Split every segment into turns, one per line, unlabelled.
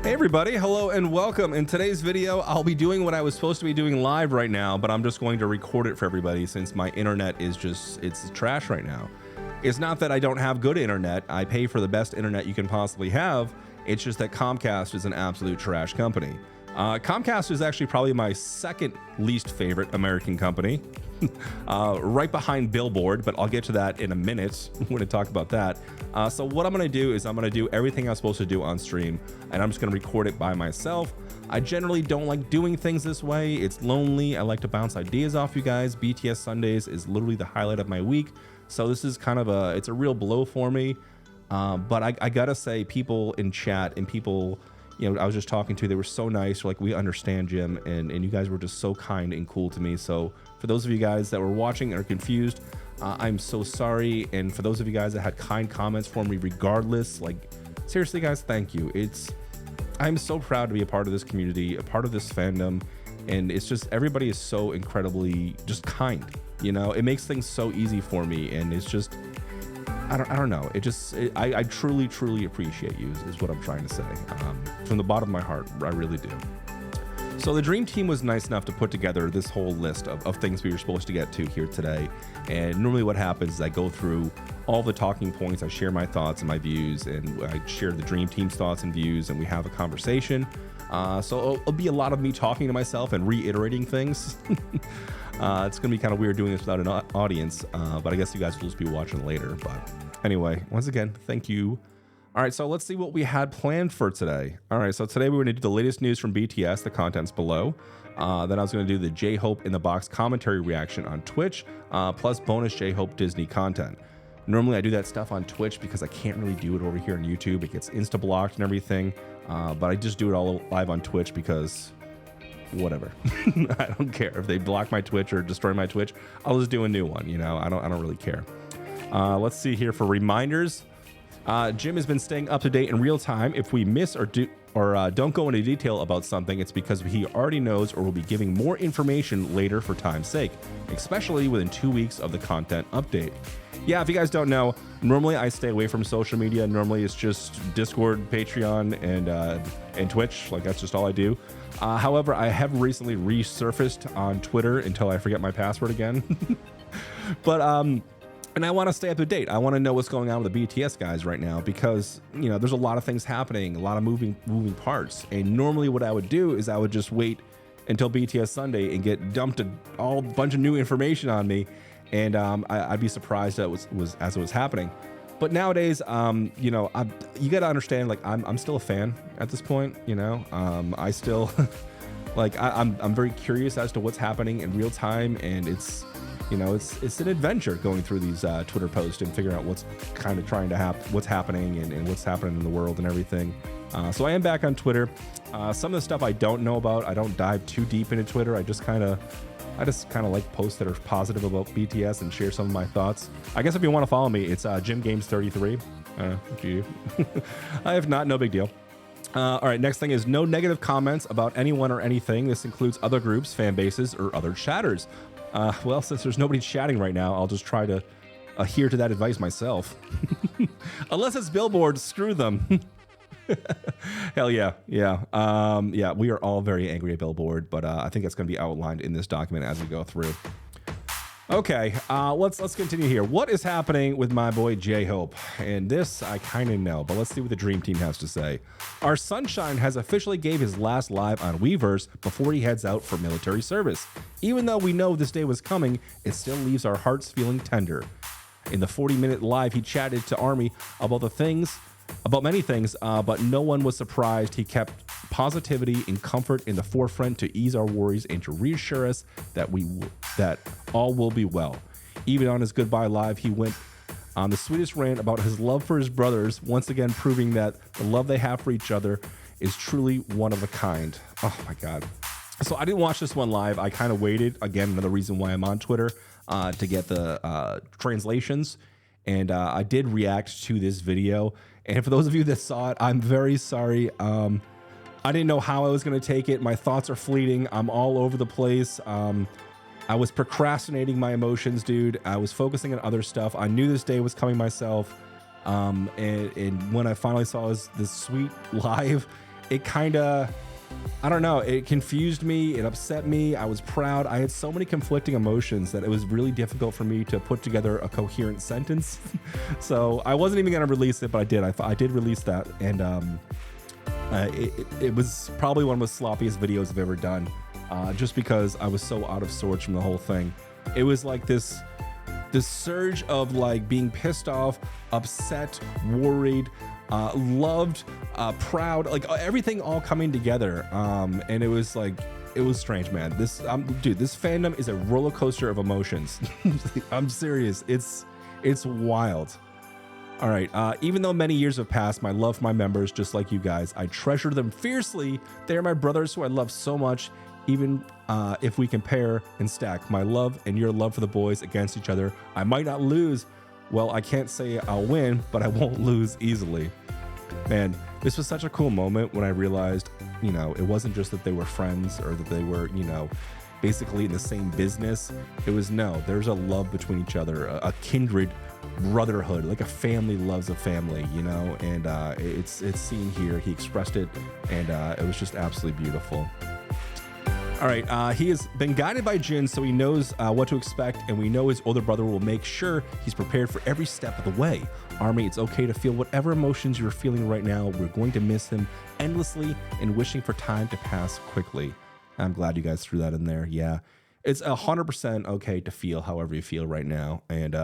Hey everybody, hello and welcome. In today's video, I'll be doing what I was supposed to be doing live right now, but I'm just going to record it for everybody since my internet is it's trash right now. It's not that I don't have good internet. I pay for the best internet you can possibly have. It's just that Comcast is an absolute trash company. Comcast is actually probably my second least favorite American company, right behind Billboard, but I'll get to that in a minute when I talk about that. So what I'm going to do is I'm going to do everything I'm supposed to do on stream, and I'm just going to record it by myself. I generally don't like doing things this way. It's lonely. I like to bounce ideas off you guys. BTS Sundays is literally the highlight of my week. So this is kind of it's a real blow for me. But I gotta say, people in chat and people, you know, I was just talking to, they were so nice. Like, we understand, Jim, and you guys were just so kind and cool to me. So for those of you guys that were watching and are confused, I'm so sorry. And for those of you guys that had kind comments for me, regardless, like, seriously, guys, thank you. I'm so proud to be a part of this community, a part of this fandom, and it's just, everybody is so incredibly just kind. You know, it makes things so easy for me, and it's just, I don't know. I truly appreciate you is what I'm trying to say. From the bottom of my heart, I really do. So the Dream Team was nice enough to put together this whole list of things we were supposed to get to here today. And normally what happens is I go through all the talking points, I share my thoughts and my views, and I share the Dream Team's thoughts and views, and we have a conversation. So it'll be a lot of me talking to myself and reiterating things. It's gonna be kind of weird doing this without an audience, but I guess you guys will just be watching later. But anyway, once again, thank you. All right, so let's see what we had planned for today. All right, so today we're gonna do the latest news from BTS, the content's below. Then I was gonna do the J-Hope in the Box commentary reaction on Twitch, plus bonus J-Hope Disney content. Normally I do that stuff on Twitch because I can't really do it over here on YouTube. It gets insta-blocked and everything, but I just do it all live on Twitch because whatever. I don't care if they block my Twitch or destroy my Twitch. I'll just do a new one, you know. I don't really care. Let's see here for reminders. Jim has been staying up to date in real time. If we miss or don't go into detail about something, it's because he already knows or will be giving more information later for time's sake, especially within 2 weeks of the content update. Yeah, if you guys don't know, normally I stay away from social media. Normally it's just Discord, Patreon, and Twitch. Like, that's just all I do. However, I have recently resurfaced on Twitter until I forget my password again. But and I want to stay up to date. I want to know what's going on with the BTS guys right now because, you know, there's a lot of things happening, a lot of moving parts. And normally what I would do is I would just wait until BTS Sunday and get dumped a bunch of new information on me, and I'd be surprised that it was as it was happening. But nowadays, you know, you got to understand, like, I'm still a fan at this point, you know. I still like I'm very curious as to what's happening in real time, and it's, you know, it's an adventure going through these Twitter posts and figuring out what's kind of trying to what's happening and what's happening in the world and everything. So I am back on Twitter. Some of the stuff I don't know about, I don't dive too deep into Twitter. I just kind of like posts that are positive about BTS and share some of my thoughts. I guess if you want to follow me, it's JimGames33. If not, no big deal. All right, next thing is no negative comments about anyone or anything. This includes other groups, fan bases, or other chatters. Well, since there's nobody chatting right now, I'll just try to adhere to that advice myself. Unless it's Billboard, screw them. Hell yeah. Yeah, we are all very angry at Billboard, but I think that's going to be outlined in this document as we go through. Okay, let's continue here. What is happening with my boy J-Hope? And this I kind of know, but let's see what the Dream Team has to say. Our Sunshine has officially gave his last live on Weverse before he heads out for military service. Even though we know this day was coming, it still leaves our hearts feeling tender. In the 40-minute live, he chatted to ARMY about many things, but no one was surprised. He kept positivity and comfort in the forefront to ease our worries and to reassure us that all will be well. Even on his goodbye live, he went on the sweetest rant about his love for his brothers, once again proving that the love they have for each other is truly one of a kind. Oh my God. So I didn't watch this one live. I kind of waited. Again, another reason why I'm on Twitter, to get the translations. And I did react to this video. And for those of you that saw it, I'm very sorry. I didn't know how I was going to take it. My thoughts are fleeting. I'm all over the place. I was procrastinating my emotions, dude. I was focusing on other stuff. I knew this day was coming myself. And when I finally saw this sweet live, it kind of, I don't know, it confused me, it upset me, I was proud. I had so many conflicting emotions that it was really difficult for me to put together a coherent sentence. So I wasn't even gonna release it, but I did. I did release that, and it was probably one of the sloppiest videos I've ever done, just because I was so out of sorts from the whole thing. It was like this surge of like being pissed off, upset, worried, loved, proud, like everything all coming together. And it was like, it was strange, man. Dude, this fandom is a roller coaster of emotions. I'm serious. It's wild. All right. Even though many years have passed, my love for my members, just like you guys, I treasure them fiercely. They are my brothers who I love so much. Even if we compare and stack my love and your love for the boys against each other, I might not lose. Well, I can't say I'll win, but I won't lose easily. Man, this was such a cool moment when I realized, you know, it wasn't just that they were friends or that they were, you know, basically in the same business. It was, no, there's a love between each other, a kindred brotherhood, like a family loves a family, you know, and it's seen here. He expressed it, and it was just absolutely beautiful. All right, he has been guided by Jin, so he knows what to expect, and we know his older brother will make sure he's prepared for every step of the way. Army, it's okay to feel whatever emotions you're feeling right now. We're going to miss him endlessly and wishing for time to pass quickly. I'm glad you guys threw that in there. Yeah, it's 100% okay to feel however you feel right now, and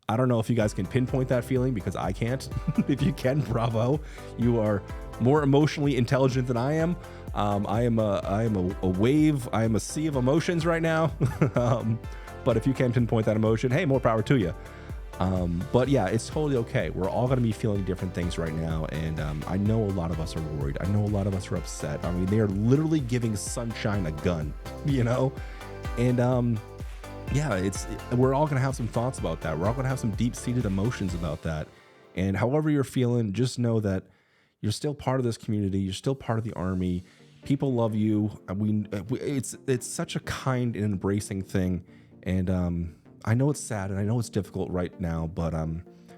I don't know if you guys can pinpoint that feeling, because I can't. If you can, bravo. You are more emotionally intelligent than I am. I am a wave. I am a sea of emotions right now. But if you can pinpoint that emotion, hey, more power to you. But yeah, it's totally okay. We're all going to be feeling different things right now. And I know a lot of us are worried. I know a lot of us are upset. I mean, they are literally giving Sunshine a gun, you know? And yeah, we're all going to have some thoughts about that. We're all going to have some deep-seated emotions about that. And however you're feeling, just know that you're still part of this community. You're still part of the Army. People love you. It's such a kind and embracing thing. And I know it's sad and I know it's difficult right now, but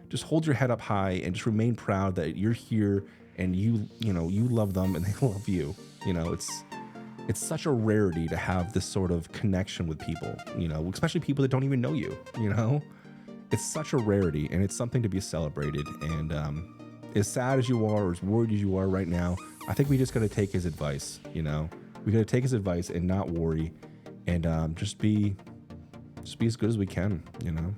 just hold your head up high and just remain proud that you're here and you love them and they love you. You know, it's such a rarity to have this sort of connection with people, you know, especially people that don't even know you, you know. It's such a rarity, and it's something to be celebrated. And as sad as you are, or as worried as you are right now, I think we just got to take his advice, you know. We got to take his advice and not worry, and just be as good as we can, you know.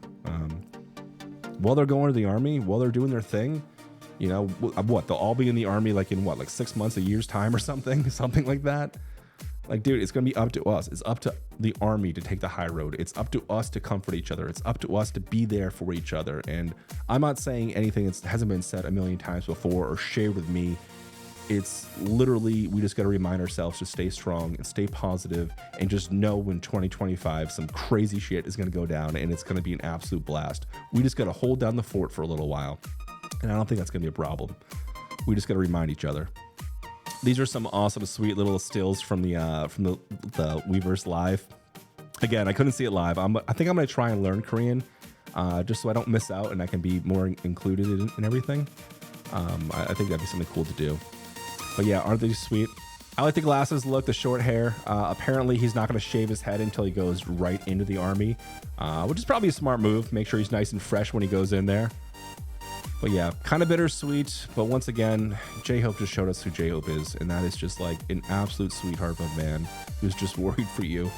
While they're going to the Army, while they're doing their thing, you know, what, they'll all be in the Army like in what, like 6 months, a year's time or something like that. Like, dude, it's going to be up to us. It's up to the Army to take the high road. It's up to us to comfort each other. It's up to us to be there for each other. And I'm not saying anything that hasn't been said a million times before or shared with me. It's literally, we just got to remind ourselves to stay strong and stay positive, and just know when 2025, some crazy shit is going to go down, and it's going to be an absolute blast. We just got to hold down the fort for a little while. And I don't think that's going to be a problem. We just got to remind each other. These are some awesome, sweet little stills from the Weverse live. Again, I couldn't see it live. I think I'm gonna try and learn Korean, just so I don't miss out and I can be more included in everything. I think that'd be something cool to do. But yeah, aren't they sweet? I like the glasses look, the short hair. Apparently, he's not gonna shave his head until he goes right into the Army, which is probably a smart move. Make sure he's nice and fresh when he goes in there. But yeah, kind of bittersweet. But once again, J-Hope just showed us who J-Hope is. And that is just like an absolute sweetheart of a man who's just worried for you.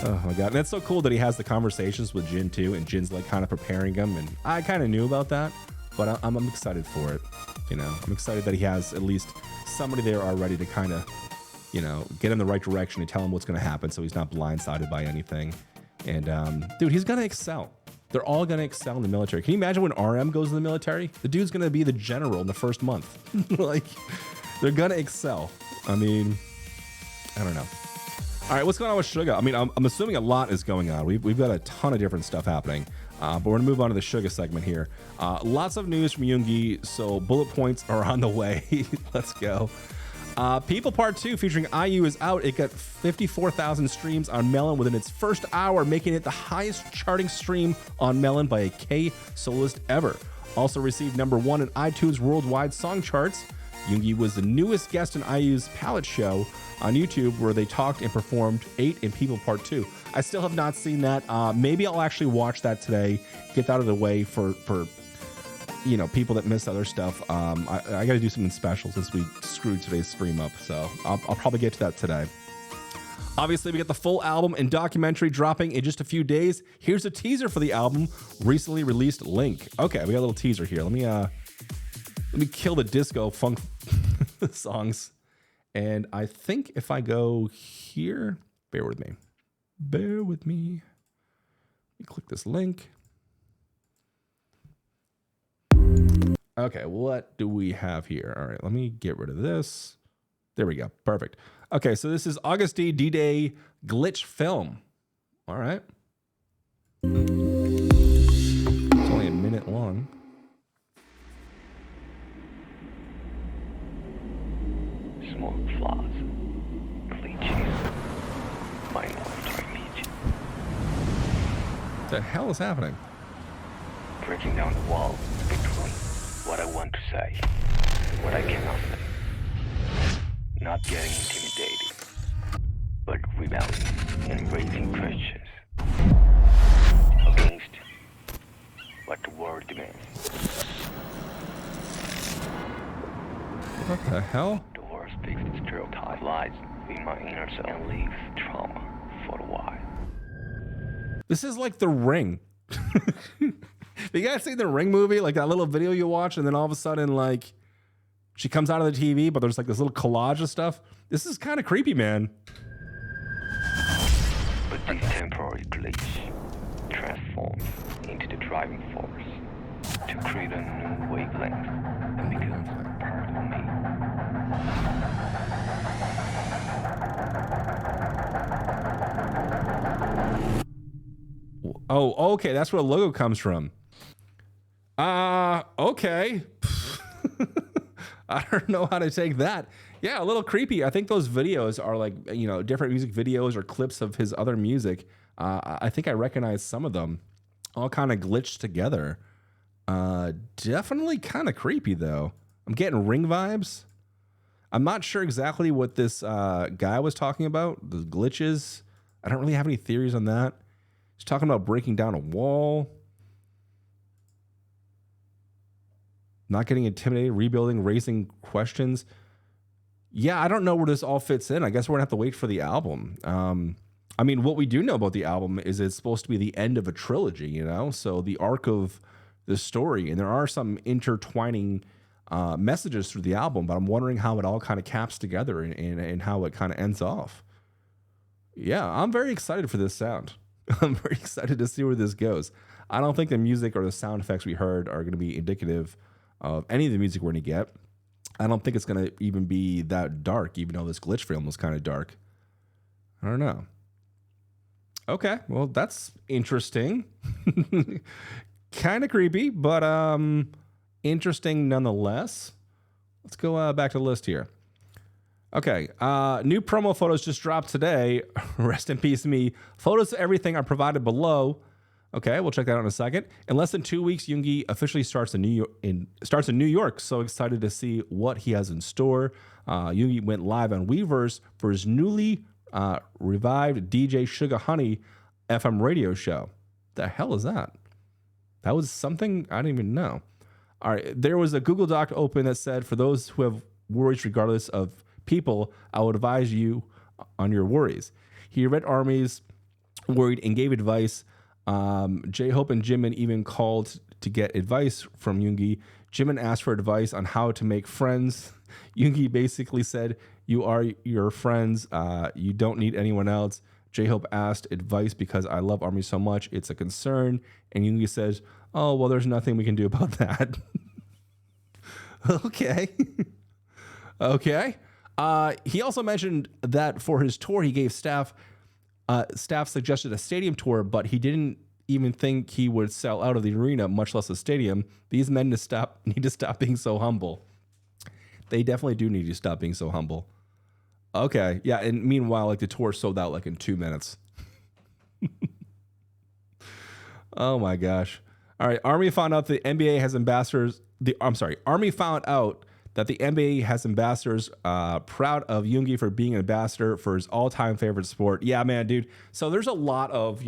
Oh my God. And it's so cool that he has the conversations with Jin too. And Jin's like kind of preparing him. And I kind of knew about that. But I'm excited for it. You know, I'm excited that he has at least somebody there already to kind of, you know, get in the right direction and tell him what's going to happen. So he's not blindsided by anything. And dude, he's going to excel. They're all going to excel in the military. Can you imagine when RM goes in the military? The dude's going to be the general in the first month. Like, they're going to excel. I mean, I don't know. All right, what's going on with Suga? I mean, I'm assuming a lot is going on. We've got a ton of different stuff happening. But we're going to move on to the Suga segment here. Lots of news from Yoongi, so bullet points are on the way. Let's go. People Part 2 featuring IU is out. It got 54,000 streams on Melon within its first hour, making it the highest charting stream on Melon by a K soloist ever. Also received #1 in iTunes worldwide song charts. Yoongi was the newest guest in IU's Palette Show on YouTube, where they talked and performed 8 and People Part 2. I still have not seen that. Maybe I'll actually watch that today, get that out of the way for you know, people that miss other stuff. I got to do something special since we screwed today's stream up, so I'll probably get to that today. Obviously, we got the full album and documentary dropping in just a few days. Here's a teaser for the album, recently released link. Okay, we got a little teaser here. Let me kill the disco funk songs. And I think if I go here, bear with me. Bear with me. You click this link. Okay, what do we have here? All right, let me get rid of this. There we go. Perfect. Okay, so this is August D-Day glitch film. All right. It's only a minute long.
Small flaws, glitches, minority image.
What the hell is happening?
Breaking down the wall between what I want to say and what I cannot say. Not getting intimidated, but rebelling and raising questions against what the world demands.
What the hell?
The world speaks the stereotype lies in my inner self and leaves trauma for a while.
This is like The Ring. You guys see The Ring movie? Like that little video you watch and then all of a sudden like she comes out of the TV, but there's like this little collage of stuff. This is kind of creepy, man.
But this temporary glitch transforms into the driving force to create a new wavelength and become part of me.
Oh, okay. That's where the logo comes from. Okay. I don't know how to take that. Yeah, a little creepy. I think those videos are like, you know, different music videos or clips of his other music. I think I recognize some of them all kind of glitched together. Definitely kind of creepy though. I'm getting Ring vibes. I'm not sure exactly what this guy was talking about, the glitches. I don't really have any theories on that. He's talking about breaking down a wall. Not getting intimidated, rebuilding, raising questions. Yeah, I don't know where this all fits in. I guess we're gonna have to wait for the album. I mean, what we do know about the album is it's supposed to be the end of a trilogy, you know? So the arc of the story, and there are some intertwining messages through the album, but I'm wondering how it all kind of caps together and how it kind of ends off. Yeah, I'm very excited for this sound. I'm very excited to see where this goes. I don't think the music or the sound effects we heard are going to be indicative of any of the music we're going to get. I don't think it's going to even be that dark, even though this glitch film was kind of dark. I don't know. Okay, well, that's interesting. Kind of creepy, but interesting nonetheless. Let's go back to the list here. Okay, new promo photos just dropped today. Rest in peace, me. Photos of everything are provided below. Okay, we'll check that out in a second. In less than 2 weeks, Yoongi officially starts in New York. So excited to see what he has in store. Yoongi went live on Weverse for his newly revived DJ Sugar Honey FM radio show. The hell is that? That was something I didn't even know. All right, there was a Google Doc open that said, for those who have worries regardless of people, I would advise you on your worries. He read ARMY's worried and gave advice. J-Hope and Jimin even called to get advice from Yoongi. Jimin asked for advice on how to make friends. Yoongi basically said, you are your friends. You don't need anyone else. J-Hope asked advice because I love ARMY so much. It's a concern. And Yoongi says, oh, well, there's nothing we can do about that. Okay. Okay. He also mentioned that for his tour, he gave staff suggested a stadium tour, but he didn't even think he would sell out of the arena, much less a stadium. These men need to stop being so humble. They definitely do need to stop being so humble. Okay, yeah, and meanwhile, like the tour sold out like in 2 minutes. Oh my gosh. All right, ARMY found out the NBA has ambassadors. ARMY found out that the NBA has ambassadors. Proud of Yoongi for being an ambassador for his all-time favorite sport. Yeah, man, dude. So there's a lot of,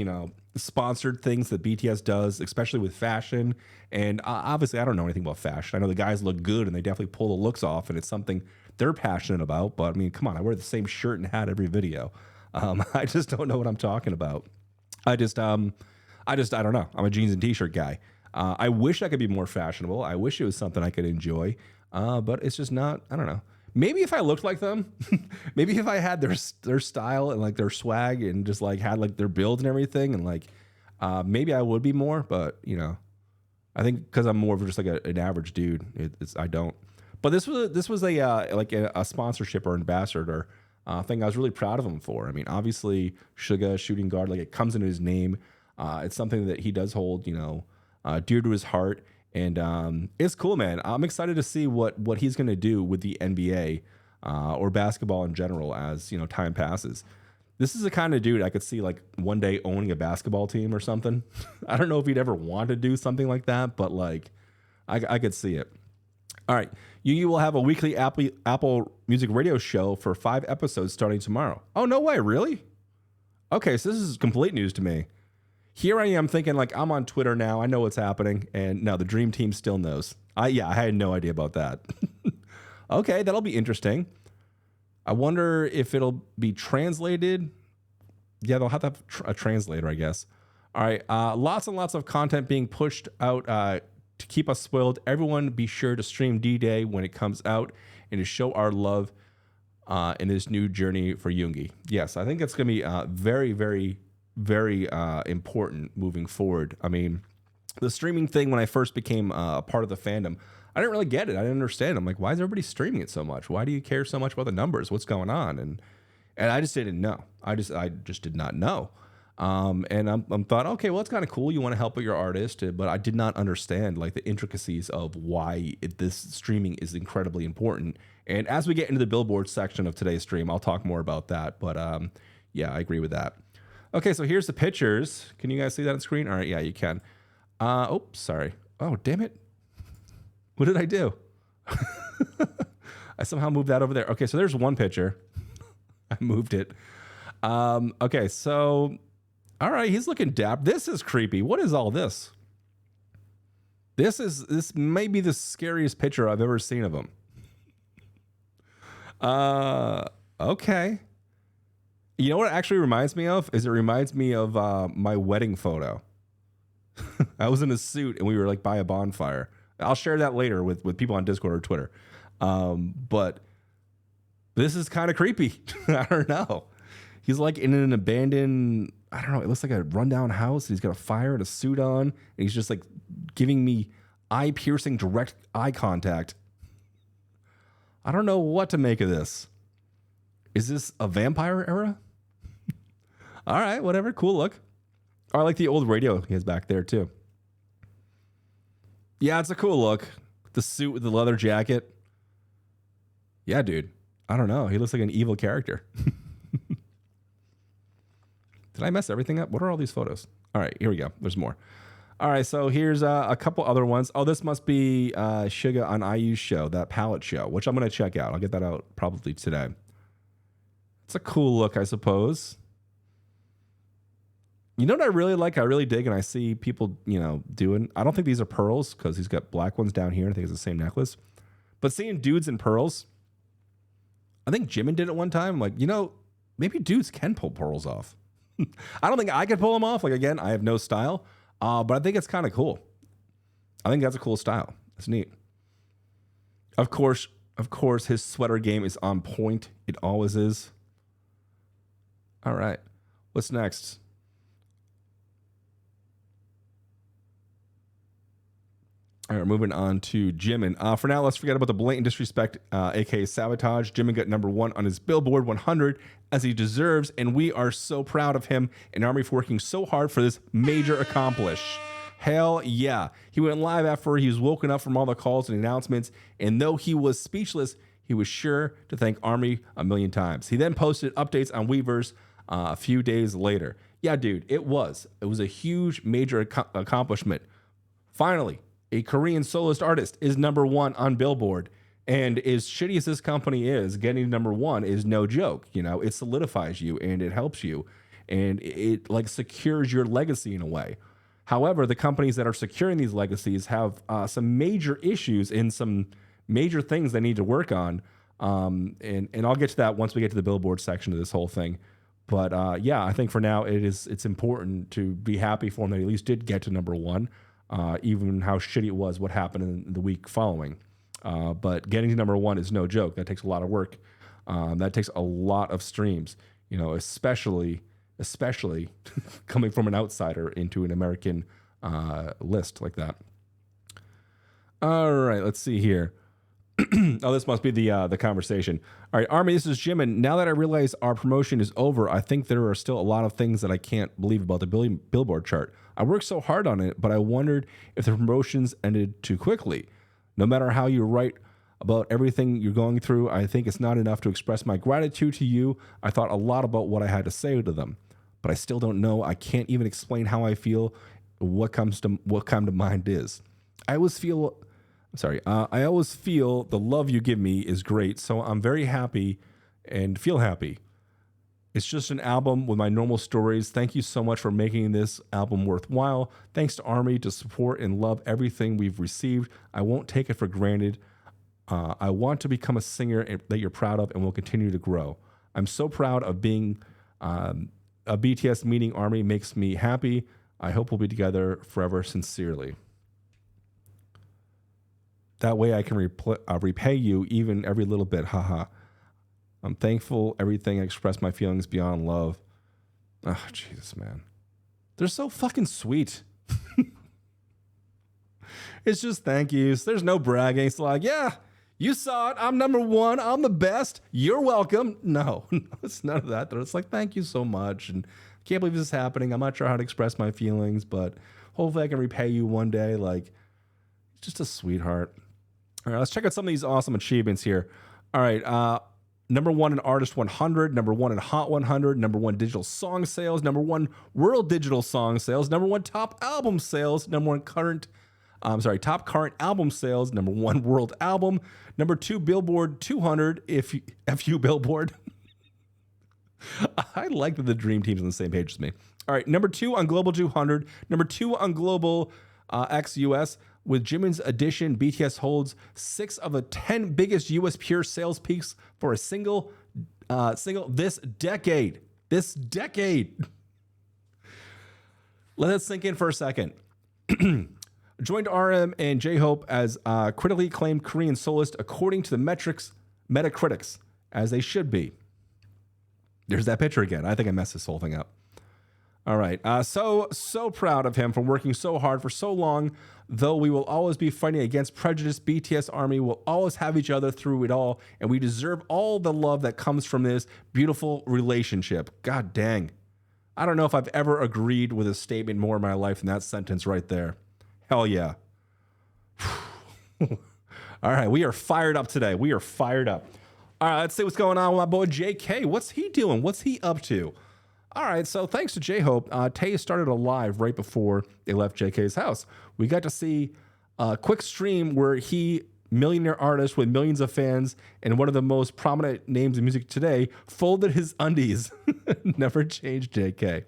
sponsored things that BTS does, especially with fashion. And obviously, I don't know anything about fashion. I know the guys look good and they definitely pull the looks off, and it's something they're passionate about. But I mean, come on, I wear the same shirt and hat every video. I just don't know what I'm talking about. I don't know. I'm a jeans and t-shirt guy. I wish I could be more fashionable. I wish it was something I could enjoy. But it's just not, I don't know. Maybe if I looked like them, maybe if I had their style and like their swag and just like had like their build and everything, and like maybe I would be more. But I think because I'm more of just like an average dude, I don't. But this was a sponsorship or ambassador thing I was really proud of him for. I mean, obviously Suga, shooting guard, like it comes into his name. It's something that he does hold, dear to his heart. And it's cool, man. I'm excited to see what he's going to do with the NBA or basketball in general as, time passes. This is the kind of dude I could see like one day owning a basketball team or something. I don't know if he'd ever want to do something like that, but like I could see it. All right. You will have a weekly Apple Music radio show for 5 episodes starting tomorrow. Oh, no way. Really? Okay. So this is complete news to me. Here I am thinking like I'm on Twitter now. I know what's happening. And no, the Dream Team still knows. I had no idea about that. Okay, that'll be interesting. I wonder if it'll be translated. Yeah, they'll have to have a translator, I guess. All right, lots and lots of content being pushed out to keep us spoiled. Everyone be sure to stream D-Day when it comes out and to show our love in this new journey for Yoongi. Yes, I think it's going to be very, very, very important moving forward. I mean, the streaming thing, when I first became a part of the fandom, I didn't really get it. I didn't understand. I'm like, why is everybody streaming it so much? Why do you care so much about the numbers? What's going on? And I just didn't know. I just did not know. And I'm thought, okay, well, it's kind of cool. You want to help your artist, but I did not understand like the intricacies of why this streaming is incredibly important. And as we get into the Billboard section of today's stream, I'll talk more about that. But yeah, I agree with that. Okay, so here's the pictures. Can you guys see that on screen? All right, yeah, you can. Oops, sorry. Oh, damn it. What did I do? I somehow moved that over there. Okay, so there's one picture. I moved it. Okay, so, all right, he's looking dapper. This is creepy. What is all this? This may be the scariest picture I've ever seen of him. Okay. You know what it actually reminds me of? It reminds me of my wedding photo. I was in a suit and we were like by a bonfire. I'll share that later with people on Discord or Twitter. But this is kind of creepy. I don't know. He's like in an abandoned, I don't know, it looks like a rundown house. He's got a fire and a suit on. And he's just like giving me eye-piercing direct eye contact. I don't know what to make of this. Is this a vampire era? All right, whatever. Cool look. Oh, I like the old radio he has back there too. Yeah, it's a cool look. The suit with the leather jacket. Yeah, dude. I don't know. He looks like an evil character. Did I mess everything up? What are all these photos? All right, here we go. There's more. All right, so here's a couple other ones. Oh, this must be Suga on IU's show, that palette show, which I'm going to check out. I'll get that out probably today. It's a cool look, I suppose. You know what I really like? I really dig, and I see people, doing. I don't think these are pearls because he's got black ones down here. I think it's the same necklace. But seeing dudes in pearls, I think Jimin did it one time. I'm like, maybe dudes can pull pearls off. I don't think I could pull them off. Like, again, I have no style, but I think it's kind of cool. I think that's a cool style. It's neat. Of course, his sweater game is on point. It always is. All right. What's next? All right, moving on to Jimin. For now, let's forget about the blatant disrespect, aka sabotage. Jimin got #1 on his Billboard 100 as he deserves, and we are so proud of him and Army for working so hard for this major accomplish. Hell yeah. He went live after he was woken up from all the calls and announcements, and though he was speechless, he was sure to thank Army a million times. He then posted updates on Weverse a few days later. Yeah, dude, it was a huge major accomplishment. Finally, a Korean soloist artist is #1 on Billboard. And as shitty as this company is, getting to number one is no joke. You know, it solidifies you and it helps you, and it like secures your legacy in a way. However, the companies that are securing these legacies have some major issues and some major things they need to work on. And I'll get to that once we get to the Billboard section of this whole thing. But yeah, I think for now it's important to be happy for them that he at least did get to number one, even how shitty it was what happened in the week following. But getting to number one is no joke. That takes a lot of work. That takes a lot of streams, you know, especially coming from an outsider into an American list like that. All right, let's see here. Oh, this must be the conversation. All right, Army, this is Jimin. Now that I realize our promotion is over, I think there are still a lot of things that I can't believe about the Billboard chart. I worked so hard on it, but I wondered if the promotions ended too quickly. No matter how you write about everything you're going through, I think it's not enough to express my gratitude to you. I thought a lot about what I had to say to them, but I still don't know. I can't even explain how I feel. What comes to mind is I always feel the love you give me is great, so I'm very happy and feel happy. It's just an album with my normal stories. Thank you so much for making this album worthwhile. Thanks to Army to support and love everything we've received. I won't take it for granted. I want to become a singer that you're proud of and will continue to grow. I'm so proud of being a BTS meeting Army makes me happy. I hope we'll be together forever, sincerely. That way I can repay you even every little bit. Haha. I'm thankful everything I express my feelings beyond love. Oh, Jesus, man. They're so fucking sweet. It's just thank yous. There's no bragging. It's like, yeah, you saw it. I'm number one. I'm the best. You're welcome. No, it's none of that. It's like, thank you so much. And I can't believe this is happening. I'm not sure how to express my feelings, but hopefully I can repay you one day. Like, just a sweetheart. All right, let's check out some of these awesome achievements here. All right, number one in Artist 100, number one in Hot 100, number one digital song sales, number one world digital song sales, number one top album sales, number one top current album sales, number one world album, number two Billboard 200, if you Billboard. I like that the dream team's on the same page as me. All right, number two on Global 200, number two on Global X US. With Jimin's addition, BTS holds 6 of the 10 biggest US pure sales peaks for a single this decade. This decade. Let that sink in for a second. Joined RM and J-Hope as critically acclaimed Korean soloist according to the Metacritics, as they should be. There's that picture again. I think I messed this whole thing up. All right. So proud of him for working so hard for so long. Though we will always be fighting against prejudice, BTS Army will always have each other through it all, and we deserve all the love that comes from this beautiful relationship. God dang. I don't know if I've ever agreed with a statement more in my life than that sentence right there. Hell yeah. All right, we are fired up today. We are fired up. All right, let's see what's going on with my boy JK. What's he doing? What's he up to? All right, so thanks to J-Hope, Tay started a live right before they left JK's house. We got to see a quick stream where he, millionaire artist with millions of fans and one of the most prominent names in music today, folded his undies. Never changed JK.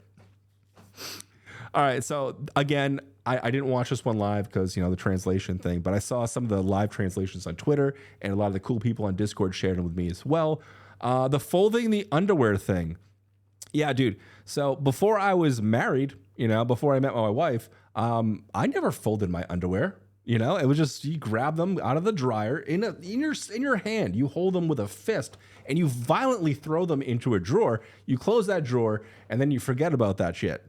All right, so again, I didn't watch this one live because, you know, the translation thing, but I saw some of the live translations on Twitter, and a lot of the cool people on Discord shared them with me as well. The folding the underwear thing. Yeah, dude. So before I was married, you know, before I met my wife, I never folded my underwear. You know, it was just, you grab them out of the dryer in your hand. You hold them with a fist and you violently throw them into a drawer. You close that drawer and then you forget about that shit.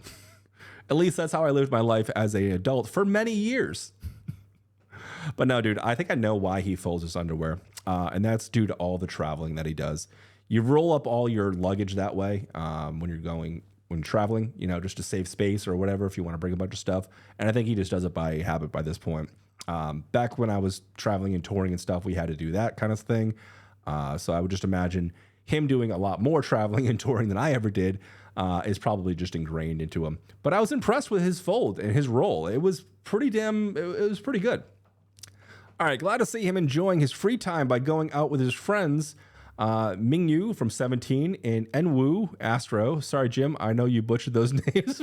At least that's how I lived my life as an adult for many years. But no, dude, I think I know why he folds his underwear. And that's due to all the traveling that he does. You roll up all your luggage that way when traveling, you know, just to save space or whatever, if you want to bring a bunch of stuff. And I think he just does it by habit by this point. Back when I was traveling and touring and stuff, we had to do that kind of thing. So I would just imagine him doing a lot more traveling and touring than I ever did is probably just ingrained into him. But I was impressed with his fold and his roll. It was pretty good. All right, glad to see him enjoying his free time by going out with his friends, Mingyu from 17 and Enwu Astro. Sorry, Jim, I know you butchered those names.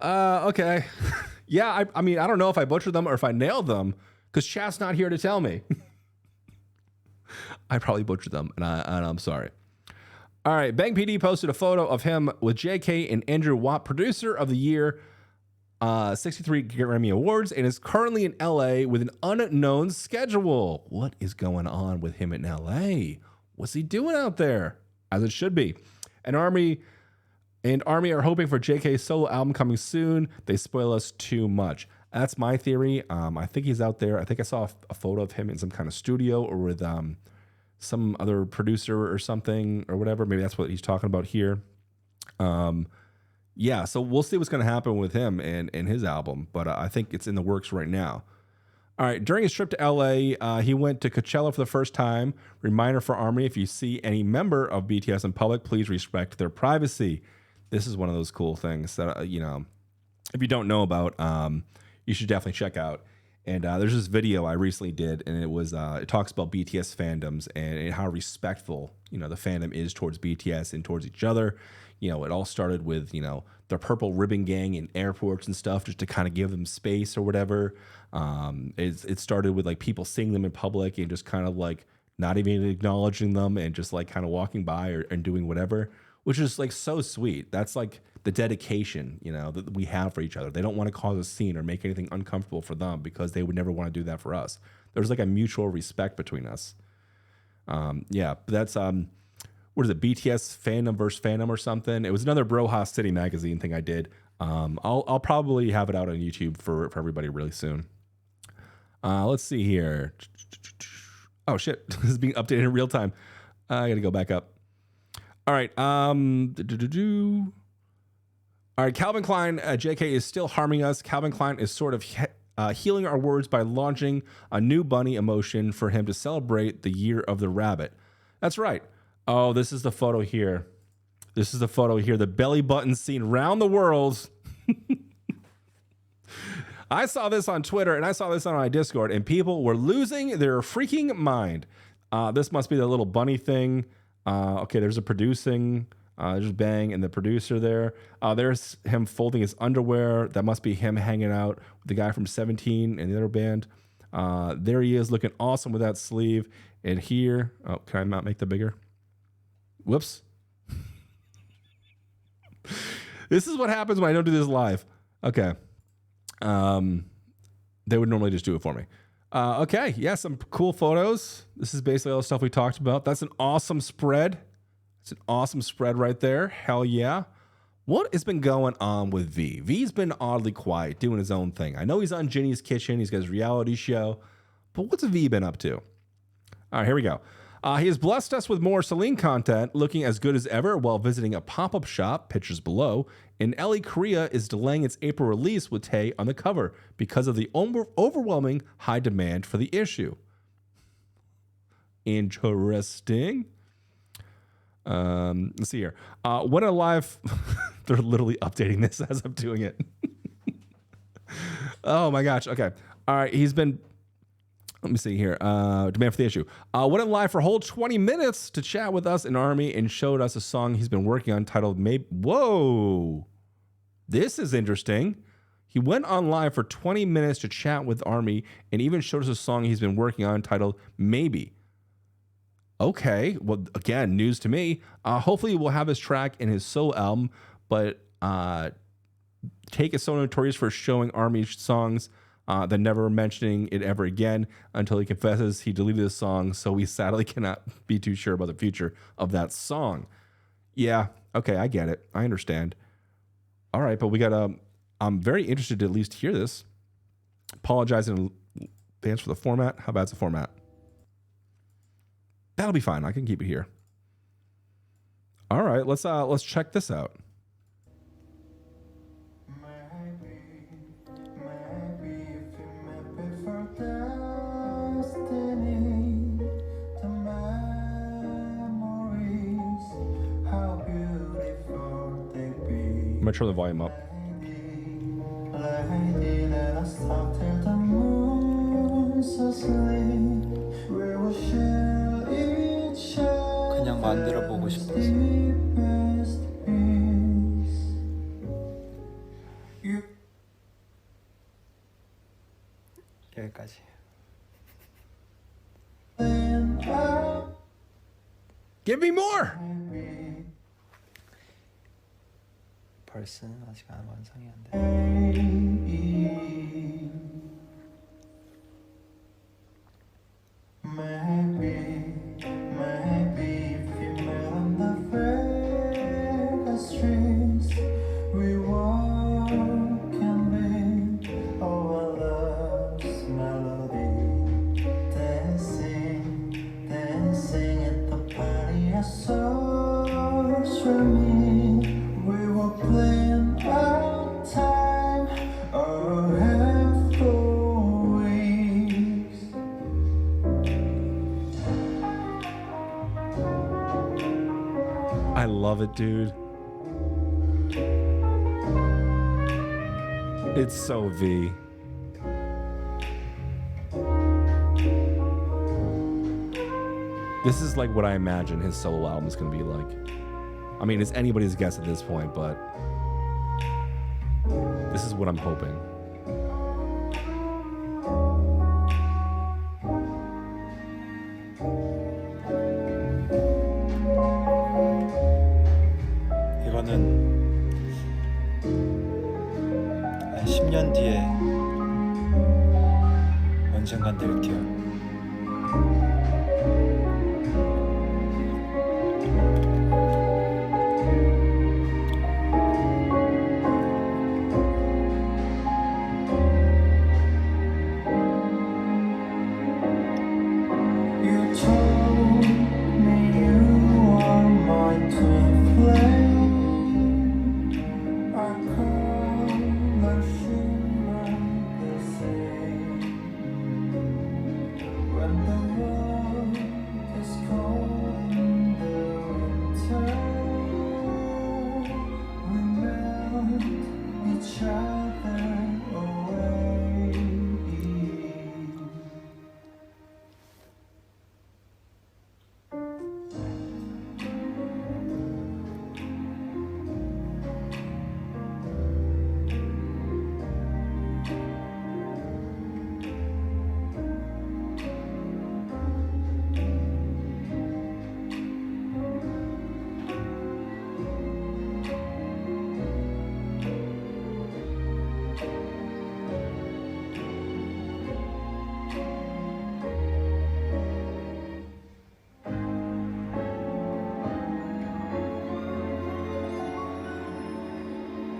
Okay. Yeah, I mean, I don't know if I butchered them or if I nailed them because chat's not here to tell me. I probably butchered them, and I'm sorry. All right, Bang PD posted a photo of him with JK and Andrew Watt, producer of the year, 63 Grammy Awards, and is currently in LA with an unknown schedule. What is going on with him in LA? What's he doing out there? As it should be. Army are hoping for JK's solo album coming soon. They spoil us too much. That's my theory. I think he's out there. I think I saw a photo of him in some kind of studio or with some other producer or something or whatever. Maybe that's what he's talking about here. Yeah, so we'll see what's going to happen with him and his album, but I think it's in the works right now. All right, during his trip to LA, he went to Coachella for the first time. Reminder for Army, if you see any member of BTS in public, please respect their privacy. This is one of those cool things that, if you don't know about, you should definitely check out. And there's this video I recently did, and it talks about BTS fandoms and how respectful, the fandom is towards BTS and towards each other. It all started with, the Purple Ribbon Gang in airports and stuff just to kind of give them space or whatever. It started with like people seeing them in public and just kind of like not even acknowledging them and just like kind of walking by and doing whatever, which is like so sweet. That's like the dedication, that we have for each other. They don't want to cause a scene or make anything uncomfortable for them because they would never want to do that for us. There's like a mutual respect between us. Yeah, that's what is it? BTS fandom versus fandom or something. It was another Broha City magazine thing I did. I'll probably have it out on YouTube for everybody really soon. Let's see here. Oh shit, this is being updated in real time. I got to go back up. All right. All right, Calvin Klein, JK is still harming us. Calvin Klein is sort of healing our words by launching a new bunny emotion for him to celebrate the year of the rabbit. That's right. Oh, this is the photo here. The belly button seen around the world. I saw this on Twitter and I saw this on my Discord, and people were losing their freaking mind. This must be the little bunny thing. Okay, there's a producing. There's Bang and the producer there. There's him folding his underwear. That must be him hanging out with the guy from 17 and the other band. There he is looking awesome with that sleeve. And here, can I not make that bigger? Whoops. This is what happens when I don't do this live. Okay. They would normally just do it for me. Okay, yeah, some cool photos. This is basically all the stuff we talked about. That's an awesome spread. It's an awesome spread right there. Hell yeah. What has been going on with V? V's been oddly quiet, doing his own thing. I know he's on Ginny's Kitchen. He's got his reality show. But what's V been up to? All right, here we go. He has blessed us with more Celine content, looking as good as ever while visiting a pop-up shop, pictures below, and LA Korea is delaying its April release with Tae on the cover because of the overwhelming high demand for the issue. Interesting. Let's see here. When a live, they're literally updating this as I'm doing it. Oh my gosh. Okay. All right. He's been, let me see here. Demand for the issue. Went on live for a whole 20 minutes to chat with us in Army and showed us a song he's been working on titled Maybe. Whoa. This is interesting. He went on live for 20 minutes to chat with Army and even showed us a song he's been working on titled Maybe. Okay, well, again, news to me. Hopefully we'll have his track in his solo album, but Take is so notorious for showing Army songs, then never mentioning it ever again until he confesses he deleted the song, so we sadly cannot be too sure about the future of that song. Yeah, okay, I get it. I understand. All right, but we got I'm very interested to at least hear this. Apologize in advance for the format. How bad's the format? That'll be fine. I can keep it here. All right, let's check this out. I'm gonna turn the volume up.
그냥 만들어 보고 싶어서. 여기까지.
Give me more.
벌스는 아직 완성이 안 돼.
I love it, dude. It's so V. This is like what I imagine his solo album is going to be like. I mean, it's anybody's guess at this point, but this is what I'm hoping.
이거는 한 10년 뒤에 언젠간 들을게요.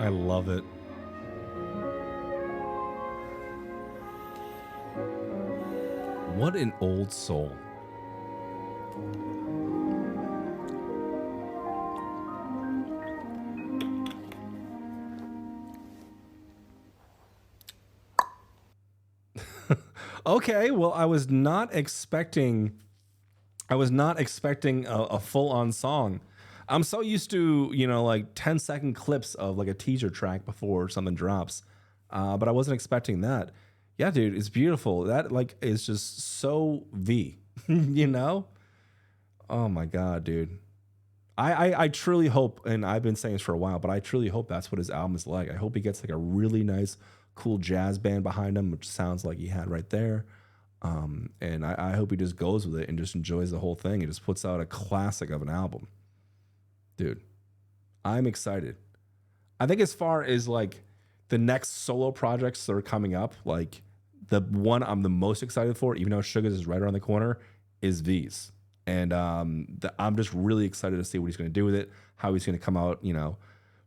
I love it. What an old soul. Okay, well, I was not expecting a full-on song. I'm so used to, you know, like 10-second clips of like a teaser track before something drops. But I wasn't expecting that. Yeah, dude, it's beautiful. That like is just so V, you know? Oh my God, dude. I truly hope, and I've been saying this for a while, but I truly hope that's what his album is like. I hope he gets like a really nice, cool jazz band behind him, which sounds like he had right there. And I hope he just goes with it and just enjoys the whole thing and just puts out a classic of an album. Dude, I'm excited. I think as far as like the next solo projects that are coming up, like the one I'm the most excited for, even though Sugas is right around the corner, is V's. And I'm just really excited to see what he's going to do with it, how he's going to come out, you know,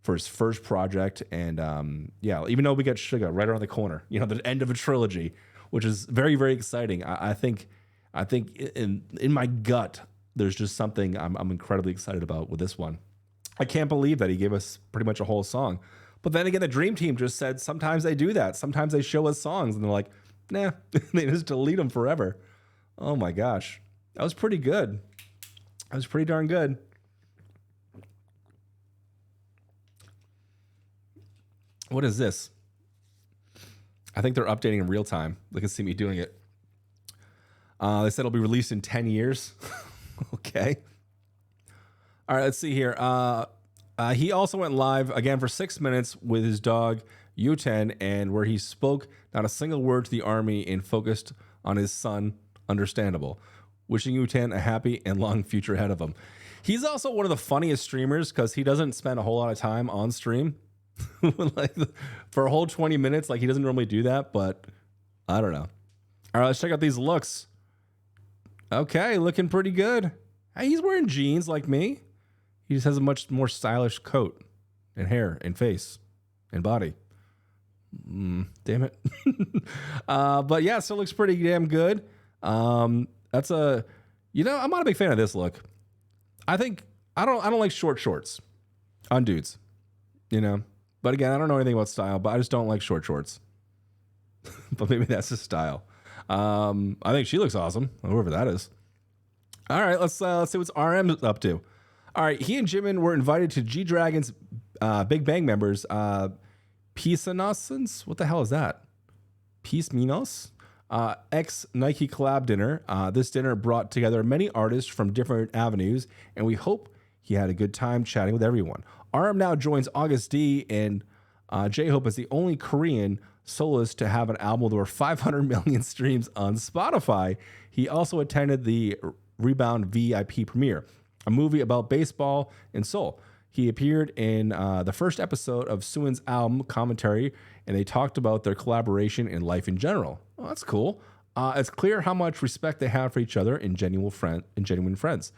for his first project. And yeah, even though we got Suga right around the corner, you know, the end of a trilogy, which is very, very exciting. I think in my gut, there's just something I'm incredibly excited about with this one. I can't believe that he gave us pretty much a whole song. But then again, the Dream Team just said sometimes they do that. Sometimes they show us songs and they're like, nah, they just delete them forever. Oh my gosh. That was pretty good. That was pretty darn good. What is this? I think they're updating in real time. They can see me doing it. They said it'll be released in 10 years. Okay. All right, let's see here. He also went live again for 6 minutes with his dog, Yuten, and where he spoke not a single word to the army and focused on his son, understandable. Wishing Yuten a happy and long future ahead of him. He's also one of the funniest streamers because he doesn't spend a whole lot of time on stream. Like for a whole 20 minutes, like he doesn't normally do that, but I don't know. All right, let's check out these looks. Okay, looking pretty good. Hey, he's wearing jeans like me. He just has a much more stylish coat and hair and face and body. Damn it. But yeah, still looks pretty damn good. That's a, I'm not a big fan of this look. I don't like short shorts on dudes, but again, I don't know anything about style, but I just don't like short shorts. But maybe that's his style. I think she looks awesome, whoever that is. All right, let's see what's RM up to. All right, he and Jimin were invited to G-Dragon's Big Bang members. Peace Innocence? What the hell is that? Peace Minos? Ex-Nike collab dinner. This dinner brought together many artists from different avenues, and we hope he had a good time chatting with everyone. RM now joins August D, and J-Hope is the only Korean soloist to have an album with over 500 million streams on Spotify. He also attended the Rebound VIP premiere, a movie about baseball in Seoul. He appeared in the first episode of Suin's album commentary, and they talked about their collaboration and life in general. Oh, that's cool. It's clear how much respect they have for each other and genuine friends.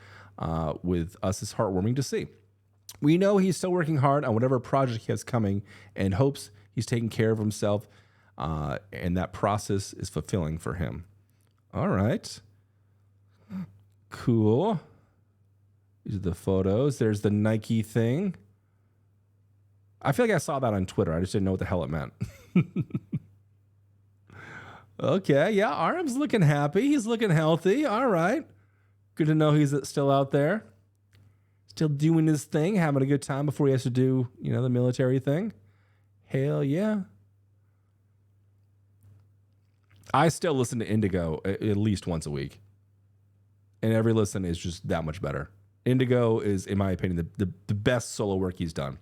With us, it's heartwarming to see. We know he's still working hard on whatever project he has coming and hopes he's taking care of himself, and that process is fulfilling for him. All right. Cool. These are the photos. There's the Nike thing. I feel like I saw that on Twitter. I just didn't know what the hell it meant. Okay, yeah, Arm's looking happy. He's looking healthy. All right. Good to know he's still out there. Still doing his thing, having a good time before he has to do, the military thing. Hell yeah. I still listen to Indigo at least once a week. And every listen is just that much better. Indigo is, in my opinion, the best solo work he's done.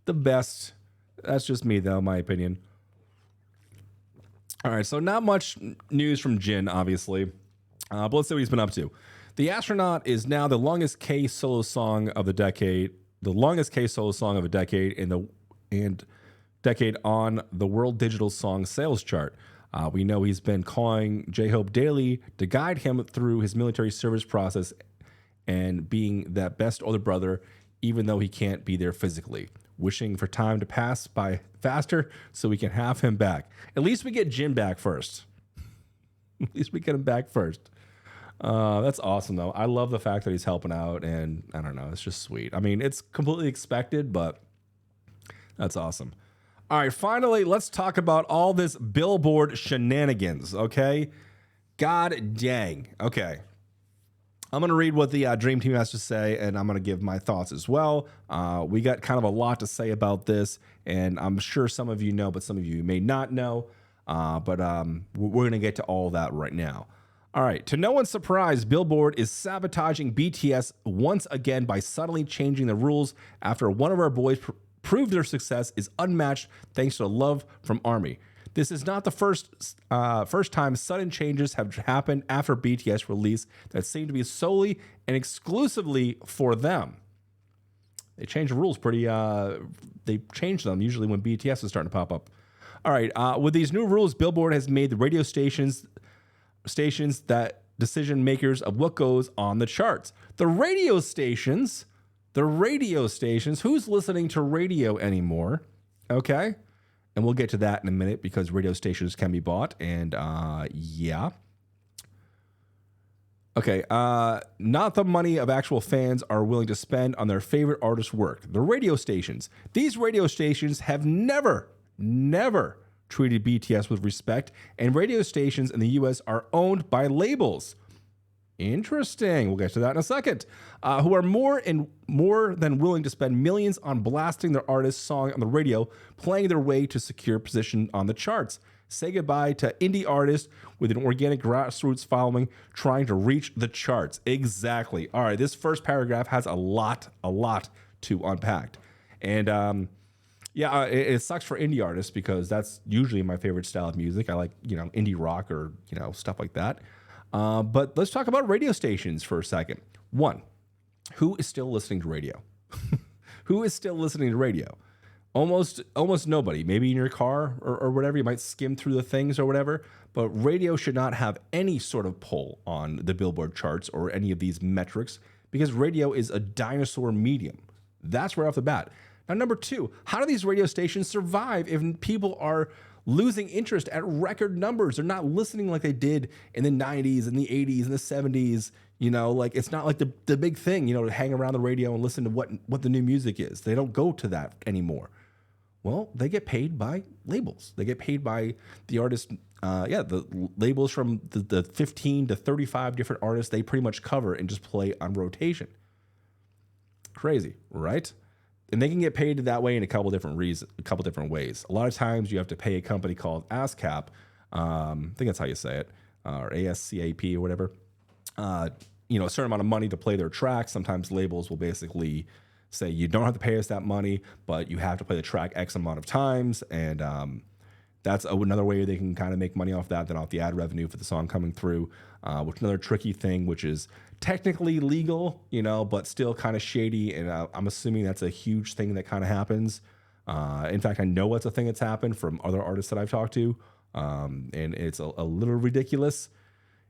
The best. That's just me, though, my opinion. All right, so not much news from Jin, obviously. But let's see what he's been up to. The Astronaut is now the longest K solo song of the decade. The longest K solo song of a decade and decade on the World Digital Song Sales Chart. We know he's been calling J-Hope daily to guide him through his military service process and being that best older brother, even though he can't be there physically. Wishing for time to pass by faster so we can have him back. At least we get Jin back first. At least we get him back first. That's awesome, though. I love the fact that he's helping out, and I don't know, it's just sweet. I mean, it's completely expected, but that's awesome. All right, finally, let's talk about all this Billboard shenanigans, okay? God dang. Okay. I'm going to read what the Dream Team has to say, and I'm going to give my thoughts as well. We got kind of a lot to say about this, and I'm sure some of you know, but some of you may not know. But we're going to get to all that right now. All right. To no one's surprise, Billboard is sabotaging BTS once again by subtly changing the rules after one of our boys proved their success is unmatched thanks to love from ARMY. This is not the first time sudden changes have happened after BTS release that seem to be solely and exclusively for them. They change the rules they change them usually when BTS is starting to pop up. All right, with these new rules, Billboard has made the radio stations that decision makers of what goes on the charts. The radio stations, who's listening to radio anymore? Okay. And we'll get to that in a minute because radio stations can be bought. And yeah. Okay. Not the money of actual fans are willing to spend on their favorite artist's work. The radio stations. These radio stations have never treated BTS with respect. And radio stations in the US are owned by labels. Interesting. We'll get to that in a second. Who are more than willing to spend millions on blasting their artist's song on the radio, playing their way to secure position on the charts. Say goodbye to indie artists with an organic grassroots following trying to reach the charts. Exactly. All right, this first paragraph has a lot to unpack. And it sucks for indie artists because that's usually my favorite style of music. I like, indie rock or, stuff like that. But let's talk about radio stations for a second. One, who is still listening to radio? Who is still listening to radio? Almost nobody. Maybe in your car or whatever, you might skim through the things or whatever, but radio should not have any sort of pull on the Billboard charts or any of these metrics because radio is a dinosaur medium. That's right off the bat. Now, number two, how do these radio stations survive if people are losing interest at record numbers? They're not listening like they did in the 90s and the 80s and the 70s. Like it's not like the big thing, to hang around the radio and listen to what the new music is. They don't go to that anymore. Well, they get paid by labels. They get paid by the artists. The labels from the 15 to 35 different artists they pretty much cover and just play on rotation. Crazy, right? And they can get paid that way in a couple different ways. A lot of times you have to pay a company called ASCAP. I think that's how you say it, or ASCAP or whatever. A certain amount of money to play their tracks. Sometimes labels will basically say you don't have to pay us that money, but you have to play the track X amount of times. And that's another way they can kind of make money off that than off the ad revenue for the song coming through, which is another tricky thing, which is technically legal, but still kind of shady. And I'm assuming that's a huge thing that kind of happens. In fact, I know it's a thing that's happened from other artists that I've talked to. And it's a little ridiculous.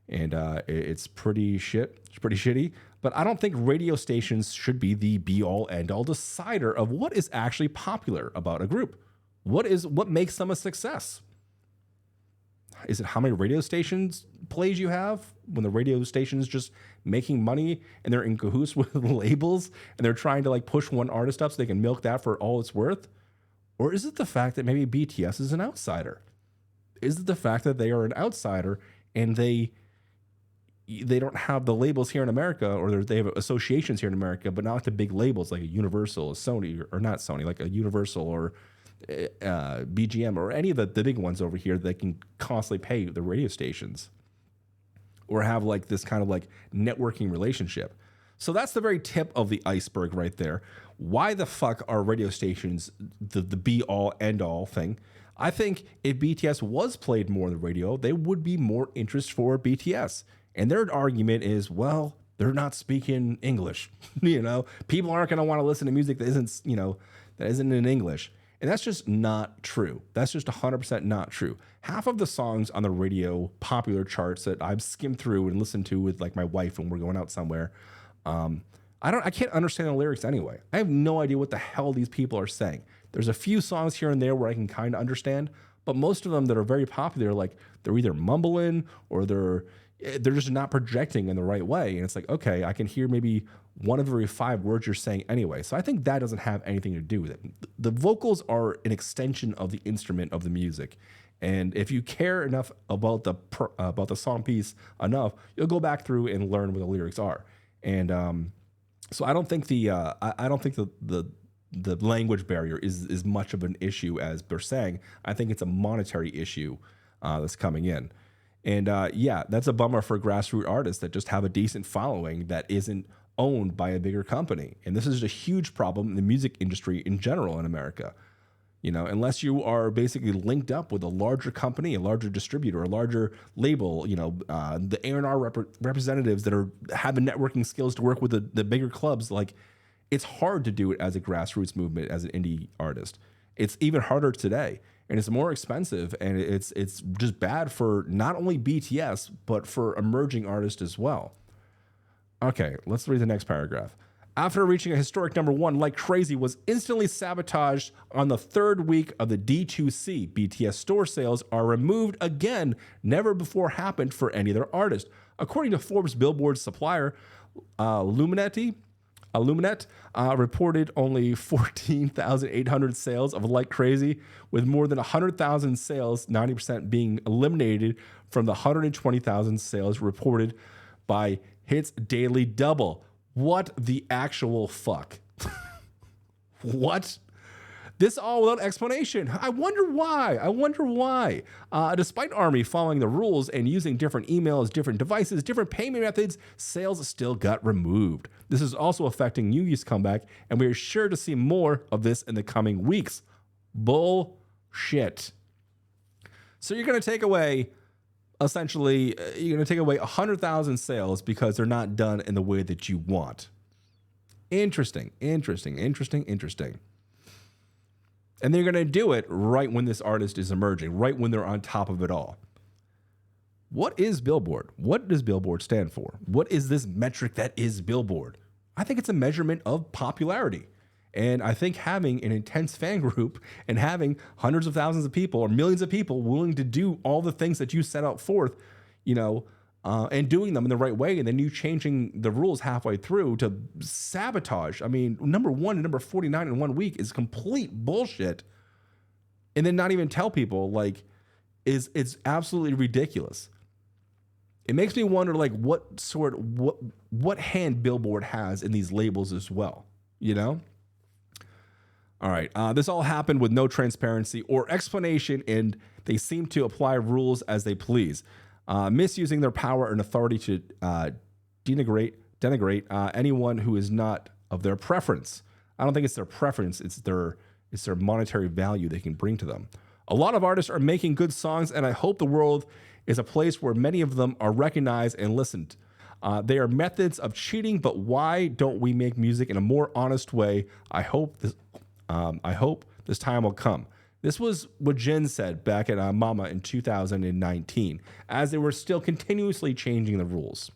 And it's pretty shitty. But I don't think radio stations should be the be-all, end-all decider of what is actually popular about a group. What makes them a success? Is it how many radio stations plays you have when the radio station's just making money and they're in cahoots with labels and they're trying to like push one artist up so they can milk that for all it's worth? Or is it the fact that maybe BTS is an outsider? Is it the fact that they are an outsider and they don't have the labels here in America, or they have associations here in America, but not like the big labels like a Universal, a Sony, or not Sony, like a Universal or BGM or any of the big ones over here that can constantly pay the radio stations or have like this kind of like networking relationship. So that's the very tip of the iceberg right there. Why the fuck are radio stations the be all end all thing? I think if BTS was played more on the radio, there would be more interest for BTS. And their argument is, well, they're not speaking English. People aren't going to want to listen to music that isn't in English. And that's just not true. That's just 100% not true. Half of the songs on the radio popular charts that I've skimmed through and listened to with like my wife when we're going out somewhere, I can't understand the lyrics anyway. I have no idea what the hell these people are saying. There's a few songs here and there where I can kind of understand, but most of them that are very popular, like they're either mumbling or they're just not projecting in the right way. And it's like, okay, I can hear maybe one of every 5 words you're saying anyway. So I think that doesn't have anything to do with it. The vocals are an extension of the instrument of the music. And if you care enough about the song piece enough, you'll go back through and learn what the lyrics are. And so I don't think the language barrier is much of an issue as they're saying. I think it's a monetary issue that's coming in. And that's a bummer for grassroots artists that just have a decent following that isn't owned by a bigger company. And this is a huge problem in the music industry in general in America. Unless you are basically linked up with a larger company, a larger distributor, a larger label, the A&R representatives that have the networking skills to work with the bigger clubs, like it's hard to do it as a grassroots movement, as an indie artist. It's even harder today. And it's more expensive, and it's just bad for not only BTS, but for emerging artists as well. Okay, let's read the next paragraph. After reaching a historic number 1, Like Crazy was instantly sabotaged on the 3rd week of the D2C. BTS store sales are removed again, never before happened for any other artist. According to Forbes Billboard supplier, Luminet reported only 14,800 sales of Like Crazy, with more than 100,000 sales, 90% being eliminated from the 120,000 sales reported by Hits Daily Double. What the actual fuck? What? This all without explanation. I wonder why. Despite Army following the rules and using different emails, different devices, different payment methods, sales still got removed. This is also affecting New Year's comeback, and we are sure to see more of this in the coming weeks. Bullshit. So you're going to take away, essentially, you're going to take away 100,000 sales because they're not done in the way that you want. Interesting. And they're going to do it right when this artist is emerging, right when they're on top of it all. What is Billboard? What does Billboard stand for? What is this metric that is Billboard? I think it's a measurement of popularity. And I think having an intense fan group and having hundreds of thousands of people or millions of people willing to do all the things that you set out forth, and doing them in the right way, and then you changing the rules halfway through to sabotage. I mean, number 1 and number 49 in 1 week is complete bullshit. And then not even tell people, like, it's absolutely ridiculous. It makes me wonder, like, what hand Billboard has in these labels as well, All right, this all happened with no transparency or explanation, and they seem to apply rules as they please. Misusing their power and authority to denigrate anyone who is not of their preference. I don't think it's their preference, it's their monetary value they can bring to them. A lot of artists are making good songs, and I hope the world is a place where many of them are recognized and listened. They are methods of cheating, but why don't we make music in a more honest way? I hope this time will come. This was what Jin said back at Mama in 2019, as they were still continuously changing the rules.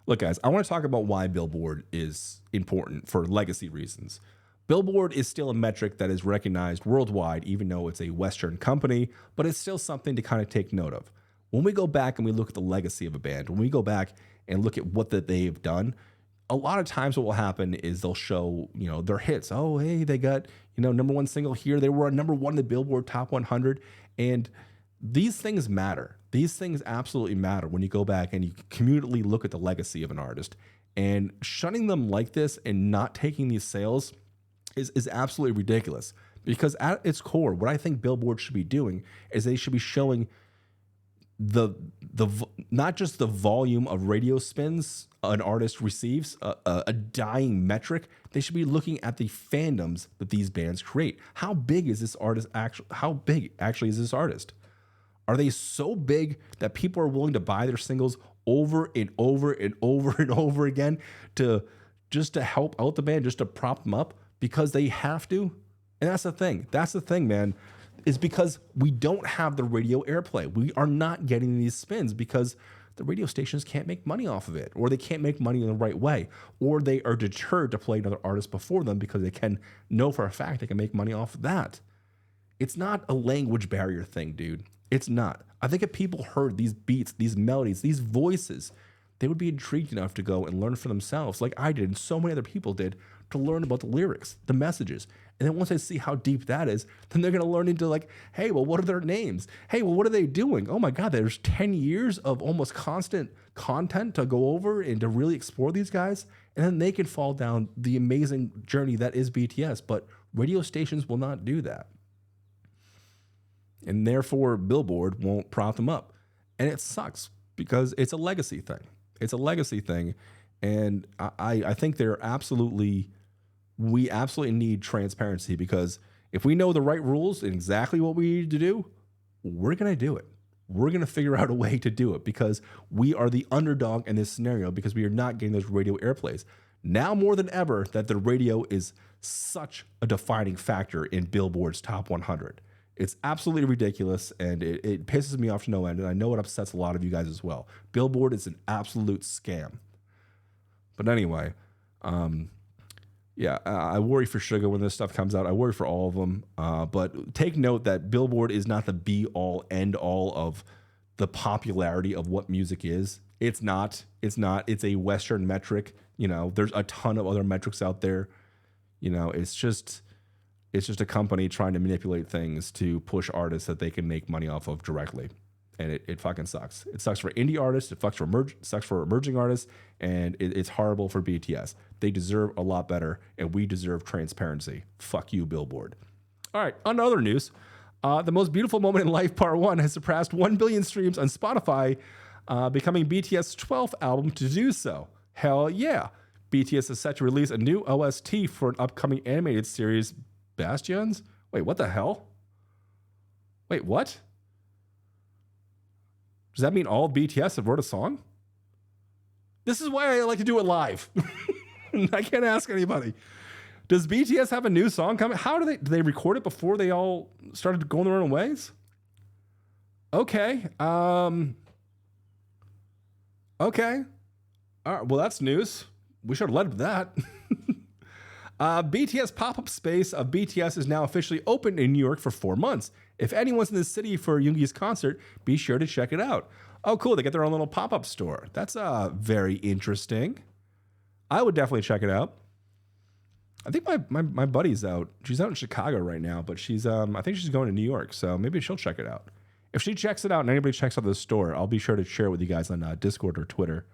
Look, guys, I want to talk about why Billboard is important for legacy reasons. Billboard is still a metric that is recognized worldwide, even though it's a Western company, but it's still something to kind of take note of. When we go back and we look at the legacy of a band, when we go back and look at what that they've done, a lot of times what will happen is they'll show, their hits. Oh, hey, they got, number 1 single here. They were number 1 in the Billboard Top 100. And these things matter. These things absolutely matter when you go back and you cumulatively look at the legacy of an artist. And shunning them like this and not taking these sales is absolutely ridiculous. Because at its core, what I think Billboard should be doing is they should be showing the not just the volume of radio spins an artist receives, a dying metric. They should be looking at the fandoms that these bands create. How big is this artist actually? How big actually is this artist? Are they so big that people are willing to buy their singles over and over and over and over again to help out the band, just to prop them up because they have to? And that's the thing. That's the thing, man. Is because we don't have the radio airplay. We are not getting these spins because the radio stations can't make money off of it, or they can't make money in the right way, or they are deterred to play another artist before them because they can know for a fact they can make money off of that. It's not a language barrier thing, dude. It's not. I think if people heard these beats, these melodies, these voices, they would be intrigued enough to go and learn for themselves, like I did and so many other people did, to learn about the lyrics, the messages. And then once they see how deep that is, then they're going to learn into like, hey, well, what are their names? Hey, well, what are they doing? Oh my God, there's 10 years of almost constant content to go over and to really explore these guys. And then they can fall down the amazing journey that is BTS. But radio stations will not do that. And therefore, Billboard won't prop them up. And it sucks because it's a legacy thing. It's a legacy thing. And I think we absolutely need transparency, because if we know the right rules and exactly what we need to do, we're going to do it. We're going to figure out a way to do it because we are the underdog in this scenario, because we are not getting those radio airplays. Now more than ever that the radio is such a defining factor in Billboard's Top 100. It's absolutely ridiculous, and it pisses me off to no end, and I know it upsets a lot of you guys as well. Billboard is an absolute scam. But anyway, I worry for Suga when this stuff comes out. I worry for all of them. But take note that Billboard is not the be-all, end-all of the popularity of what music is. It's not. It's a Western metric. There's a ton of other metrics out there. It's just a company trying to manipulate things to push artists that they can make money off of directly. and it fucking sucks. It sucks for indie artists. It sucks for emerging artists, and it's horrible for BTS. They deserve a lot better, and we deserve transparency. Fuck you, Billboard. All right, on to other news. The Most Beautiful Moment in Life Part 1 has surpassed 1 billion streams on Spotify, becoming BTS' 12th album to do so. Hell yeah. BTS is set to release a new OST for an upcoming animated series, Bastions? Wait, what the hell? Wait, what? Does that mean all BTS have wrote a song? This is why I like to do it live. I can't ask anybody. Does BTS have a new song coming? How do they record it before they all started going their own ways? Okay. Okay. All right, well, that's news. We should have led with that. BTS pop-up space of BTS is now officially open in New York for 4 months. If anyone's in the city for Yoongi's concert, be sure to check it out. Oh, cool. They get their own little pop-up store. That's very interesting. I would definitely check it out. I think my buddy's out. She's out in Chicago right now, but she's I think she's going to New York, so maybe she'll check it out. If she checks it out and anybody checks out the store, I'll be sure to share it with you guys on Discord or Twitter.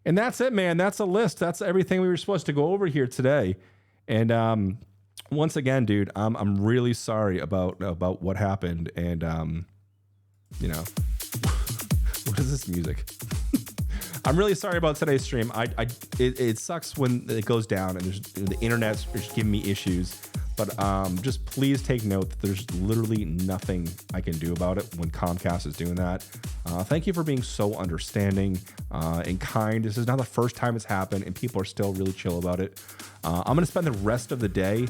And that's it, man. That's a list. That's everything we were supposed to go over here today. And once again, dude, I'm really sorry about what happened. And you know, what is this music? I'm really sorry about today's stream. It sucks when it goes down and the internet's giving me issues. But just please take note that there's literally nothing I can do about it when Comcast is doing that. Thank you for being so understanding and kind. This is not the first time it's happened, and people are still really chill about it. I'm going to spend the rest of the day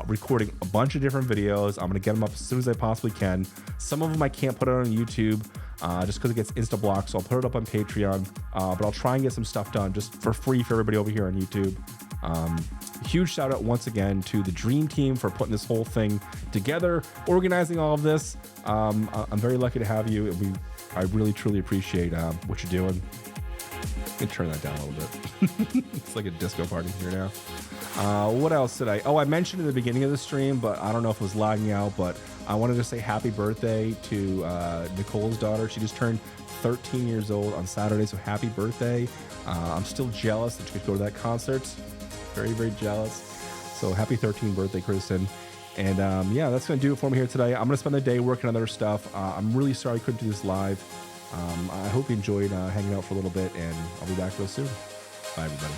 recording a bunch of different videos. I'm going to get them up as soon as I possibly can. Some of them I can't put out on YouTube just because it gets insta-blocked, so I'll put it up on Patreon. But I'll try and get some stuff done just for free for everybody over here on YouTube. Huge shout out once again to the Dream Team for putting this whole thing together, organizing all of this. I'm very lucky to have you, and I really truly appreciate what you're doing. Let me turn that down a little bit. It's like a disco party here now. What else did I mentioned in the beginning of the stream, but I don't know if it was lagging out, but I wanted to say happy birthday to Nicole's daughter. She just turned 13 years old on Saturday, so happy birthday. I'm still jealous that you could go to that concert. Very, very jealous. So happy 13th birthday, Kristen. And yeah, that's going to do it for me here today. I'm going to spend the day working on other stuff. I'm really sorry I couldn't do this live. I hope you enjoyed hanging out for a little bit, and I'll be back real soon. Bye, everybody.